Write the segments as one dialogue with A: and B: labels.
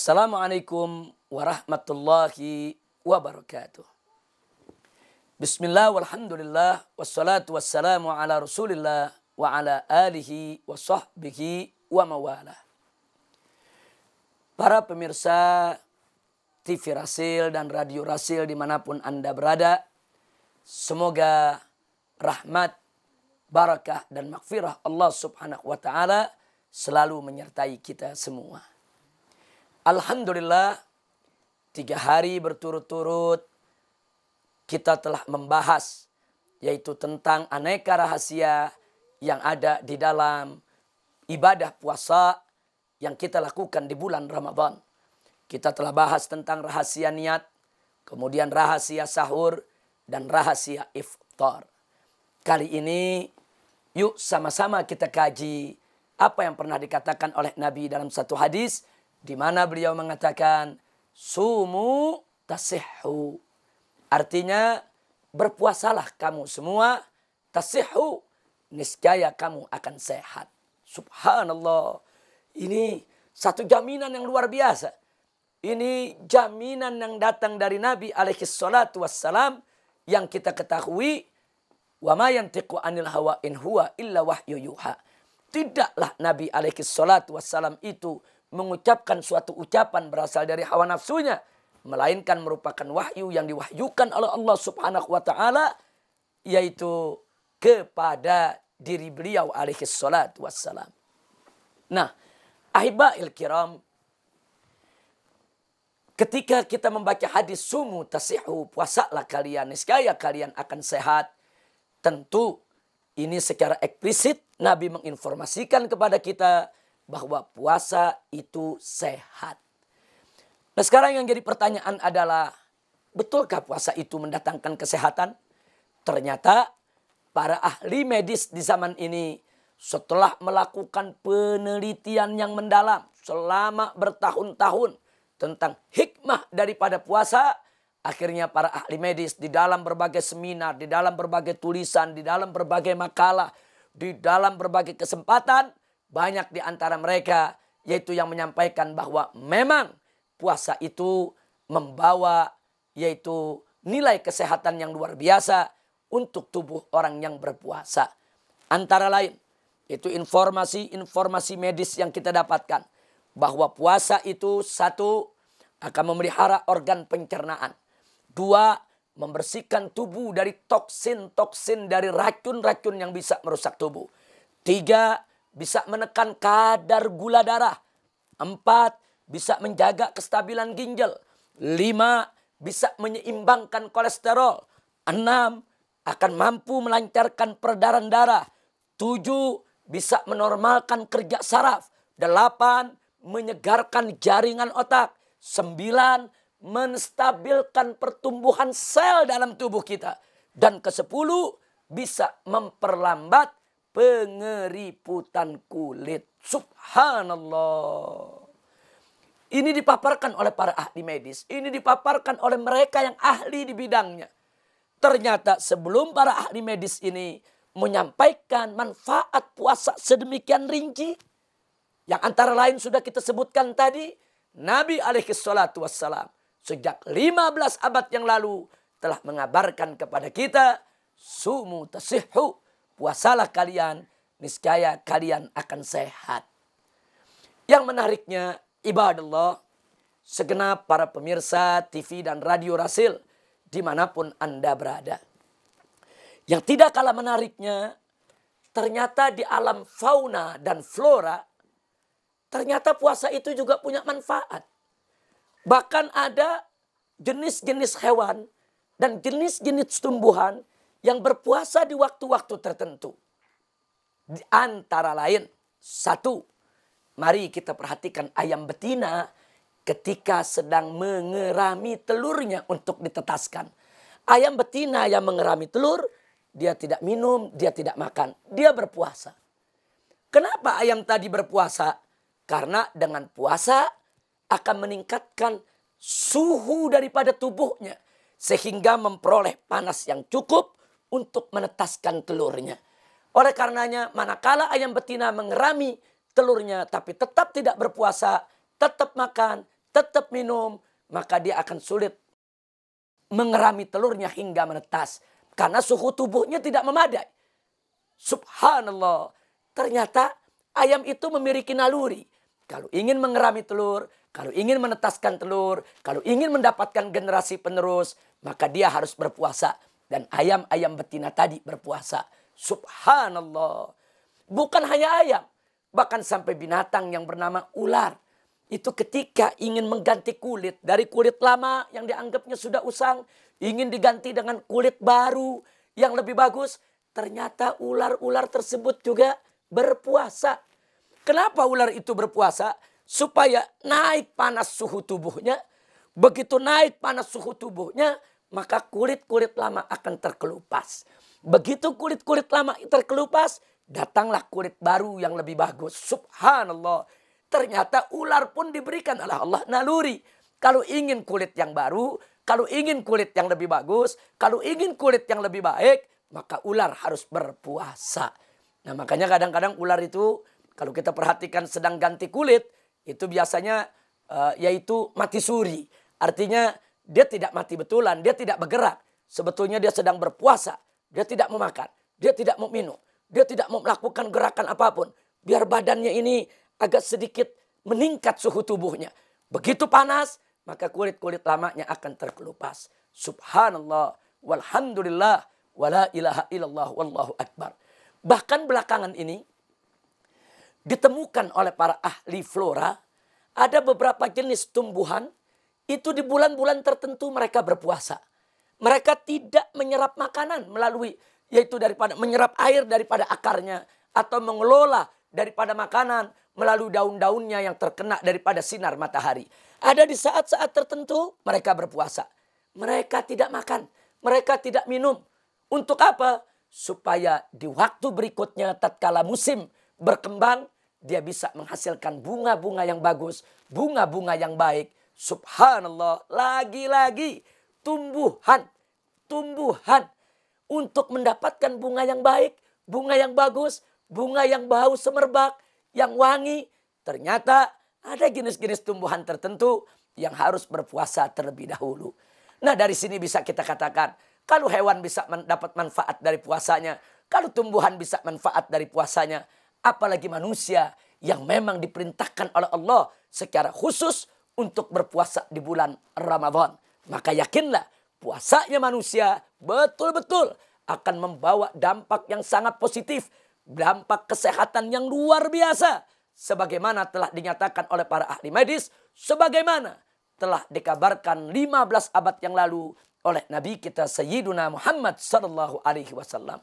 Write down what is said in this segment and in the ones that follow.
A: Assalamualaikum warahmatullahi wabarakatuh. Bismillah walhamdulillah wassalatu wassalamu ala rasulillah wa ala alihi wa sahbihi wa mawalah. Para pemirsa TV Rasil dan Radio Rasil dimanapun Anda berada, semoga rahmat, barakah dan maghfirah Allah subhanahu wa ta'ala selalu menyertai kita semua. Alhamdulillah, 3 hari berturut-turut kita telah membahas yaitu tentang aneka rahasia yang ada di dalam ibadah puasa yang kita lakukan di bulan Ramadan. Kita telah bahas tentang rahasia niat, kemudian rahasia sahur, dan rahasia iftar. Kali ini yuk sama-sama kita kaji apa yang pernah dikatakan oleh Nabi dalam satu hadis, di mana beliau mengatakan, sumu tasihhu. Artinya, berpuasalah kamu semua, tasihhu, niscaya kamu akan sehat. Subhanallah. Ini satu jaminan yang luar biasa. Ini jaminan yang datang dari Nabi alaihi salatu wassalam yang kita ketahui, wa ma yantiqu anil hawa in huwa illa wahyu yuha. Tidaklah Nabi alaihi salatu wassalam itu mengucapkan suatu ucapan berasal dari hawa nafsunya, melainkan merupakan wahyu yang diwahyukan oleh Allah subhanahu wa ta'ala, yaitu kepada diri beliau alaihi salatu wassalam. Nah, ahiba'il kiram, ketika kita membaca hadis sumu tasihhu, puasalah kalian, niscaya kalian akan sehat, tentu ini secara eksplisit Nabi menginformasikan kepada kita bahwa puasa itu sehat. Nah, sekarang yang jadi pertanyaan adalah, betulkah puasa itu mendatangkan kesehatan? Ternyata para ahli medis di zaman ini setelah melakukan penelitian yang mendalam selama bertahun-tahun tentang hikmah daripada puasa, akhirnya para ahli medis di dalam berbagai seminar, di dalam berbagai tulisan, di dalam berbagai makalah, di dalam berbagai kesempatan, banyak di antara mereka yaitu yang menyampaikan bahwa memang puasa itu membawa yaitu nilai kesehatan yang luar biasa untuk tubuh orang yang berpuasa. Antara lain, itu informasi medis yang kita dapatkan bahwa puasa itu 1, akan memelihara organ pencernaan. 2, membersihkan tubuh dari toksin-toksin, dari racun-racun yang bisa merusak tubuh. 3, bisa menekan kadar gula darah. 4, bisa menjaga kestabilan ginjal. 5, bisa menyeimbangkan kolesterol. 6, akan mampu melancarkan peredaran darah. 7, bisa menormalkan kerja saraf. 8, menyegarkan jaringan otak. 9, menstabilkan pertumbuhan sel dalam tubuh kita. Dan ke-10, bisa memperlambat pengeriputan kulit. Subhanallah. Ini dipaparkan oleh para ahli medis. Ini dipaparkan oleh mereka yang ahli di bidangnya. Ternyata sebelum para ahli medis ini menyampaikan manfaat puasa sedemikian rinci, yang antara lain sudah kita sebutkan tadi, Nabi alaihi salatu wassalam sejak 15 abad yang lalu telah mengabarkan kepada kita, sumu tasihhu, puasalah kalian, niscaya kalian akan sehat. Yang menariknya, ibadallah, segenap para pemirsa TV dan Radio Rasil dimanapun Anda berada. Yang tidak kalah menariknya, ternyata di alam fauna dan flora, ternyata puasa itu juga punya manfaat. Bahkan ada jenis-jenis hewan dan jenis-jenis tumbuhan yang berpuasa di waktu-waktu tertentu. Di antara lain, 1, mari kita perhatikan ayam betina ketika sedang mengerami telurnya untuk ditetaskan. Ayam betina yang mengerami telur, dia tidak minum, dia tidak makan, dia berpuasa. Kenapa ayam tadi berpuasa? Karena dengan puasa akan meningkatkan suhu daripada tubuhnya, sehingga memperoleh panas yang cukup untuk menetaskan telurnya. Oleh karenanya, manakala ayam betina mengerami telurnya tapi tetap tidak berpuasa, tetap makan, tetap minum, maka dia akan sulit mengerami telurnya hingga menetas. Karena suhu tubuhnya tidak memadai. Subhanallah. Ternyata ayam itu memiliki naluri. Kalau ingin mengerami telur, kalau ingin menetaskan telur, kalau ingin mendapatkan generasi penerus, maka dia harus berpuasa. Dan ayam-ayam betina tadi berpuasa. Subhanallah. Bukan hanya ayam. Bahkan sampai binatang yang bernama ular. Itu ketika ingin mengganti kulit dari kulit lama yang dianggapnya sudah usang, ingin diganti dengan kulit baru yang lebih bagus, ternyata ular-ular tersebut juga berpuasa. Kenapa ular itu berpuasa? Supaya naik panas suhu tubuhnya. Begitu naik panas suhu tubuhnya, maka kulit-kulit lama akan terkelupas. Begitu kulit-kulit lama terkelupas, datanglah kulit baru yang lebih bagus. Subhanallah. Ternyata ular pun diberikan oleh Allah naluri. Kalau ingin kulit yang baru, kalau ingin kulit yang lebih bagus, kalau ingin kulit yang lebih baik, maka ular harus berpuasa. Nah, makanya kadang-kadang ular itu kalau kita perhatikan sedang ganti kulit, itu biasanya yaitu mati suri. Artinya dia tidak mati betulan, dia tidak bergerak. Sebetulnya dia sedang berpuasa. Dia tidak mau makan, dia tidak mau minum, dia tidak mau melakukan gerakan apapun. Biar badannya ini agak sedikit meningkat suhu tubuhnya. Begitu panas, maka kulit-kulit lamanya akan terkelupas. Subhanallah, walhamdulillah, wala ilaha illallah, wallahu akbar. Bahkan belakangan ini, ditemukan oleh para ahli flora, ada beberapa jenis tumbuhan, itu di bulan-bulan tertentu mereka berpuasa. Mereka tidak menyerap makanan melalui, yaitu daripada menyerap air daripada akarnya, atau mengelola daripada makanan melalui daun-daunnya yang terkena daripada sinar matahari. Ada di saat-saat tertentu mereka berpuasa. Mereka tidak makan, mereka tidak minum. Untuk apa? Supaya di waktu berikutnya tatkala musim berkembang, dia bisa menghasilkan bunga-bunga yang bagus, bunga-bunga yang baik. Subhanallah, lagi-lagi tumbuhan untuk mendapatkan bunga yang baik, bunga yang bagus, bunga yang bau semerbak, yang wangi. Ternyata ada jenis-jenis tumbuhan tertentu yang harus berpuasa terlebih dahulu. Nah, dari sini bisa kita katakan, kalau hewan bisa mendapat manfaat dari puasanya, kalau tumbuhan bisa manfaat dari puasanya, apalagi manusia yang memang diperintahkan oleh Allah secara khusus untuk berpuasa di bulan Ramadan. Maka yakinlah puasanya manusia betul-betul akan membawa dampak yang sangat positif, dampak kesehatan yang luar biasa. Sebagaimana telah dinyatakan oleh para ahli medis, sebagaimana telah dikabarkan 15 abad yang lalu oleh Nabi kita Sayyiduna Muhammad sallallahu alaihi wasallam.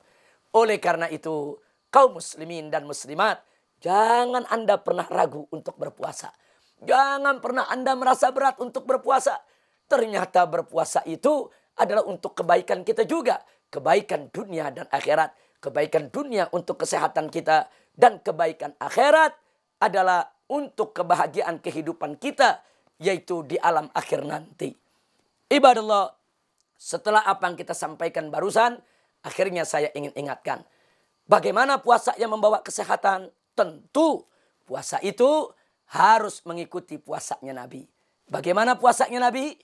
A: Oleh karena itu, kaum muslimin dan muslimat, jangan Anda pernah ragu untuk berpuasa. Jangan pernah Anda merasa berat untuk berpuasa. Ternyata berpuasa itu adalah untuk kebaikan kita juga. Kebaikan dunia dan akhirat. Kebaikan dunia untuk kesehatan kita. Dan kebaikan akhirat adalah untuk kebahagiaan kehidupan kita. Yaitu di alam akhir nanti. Ibadallah, setelah apa yang kita sampaikan barusan, akhirnya saya ingin ingatkan. Bagaimana puasa yang membawa kesehatan? Tentu puasa itu harus mengikuti puasanya Nabi. Bagaimana puasanya Nabi?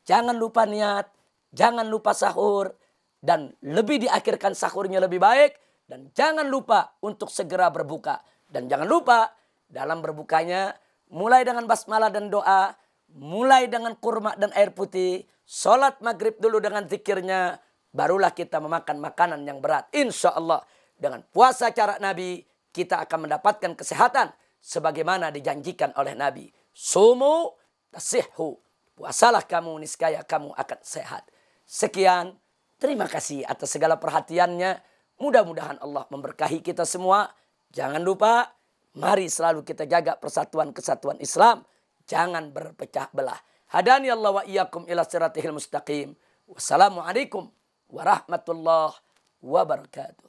A: Jangan lupa niat, jangan lupa sahur, dan lebih diakhirkan sahurnya lebih baik, dan jangan lupa untuk segera berbuka. Dan jangan lupa dalam berbukanya, mulai dengan basmalah dan doa, mulai dengan kurma dan air putih, sholat maghrib dulu dengan zikirnya, barulah kita memakan makanan yang berat. Insya Allah dengan puasa cara Nabi, kita akan mendapatkan kesehatan sebagaimana dijanjikan oleh Nabi. Sumu tasihhu. Puasalah kamu, niscaya kamu akan sehat. Sekian, terima kasih atas segala perhatiannya. Mudah-mudahan Allah memberkahi kita semua. Jangan lupa, mari selalu kita jaga persatuan kesatuan Islam. Jangan berpecah belah. Hadani Allah wa iyyakum ila siratihil mustaqim. Wassalamualaikum warahmatullahi wabarakatuh.